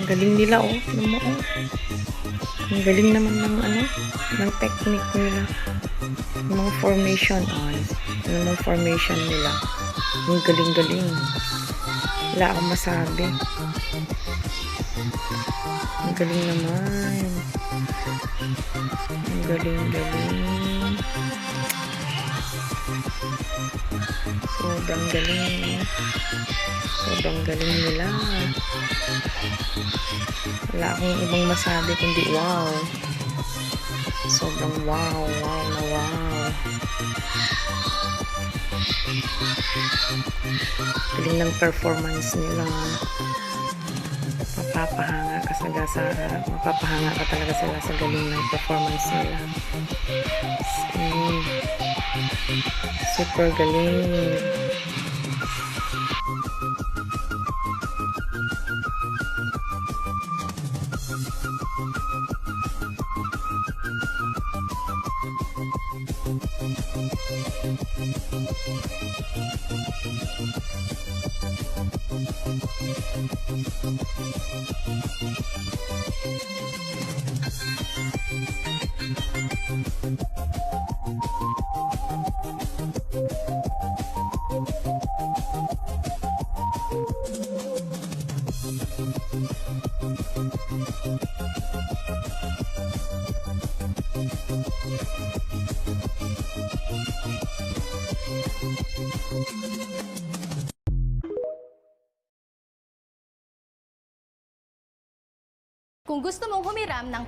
Ang galing nila, oh. Ano mo, oh. Ang galing naman ng, ng technique nila. Yung mga formation, oh. Yung mga formation nila. Ang galing-galing. Wala akong masabi. Ang galing naman. Ang galing-galing. Sobrang galing. Sobrang galing nila. Wala akong ibang masabi kundi wow. Sobrang wow, wow na wow. Galing ng performance nila. Mapapahanga ka talaga sila sa galing ng performance nila. Super galing. Kung gusto mong humiram ng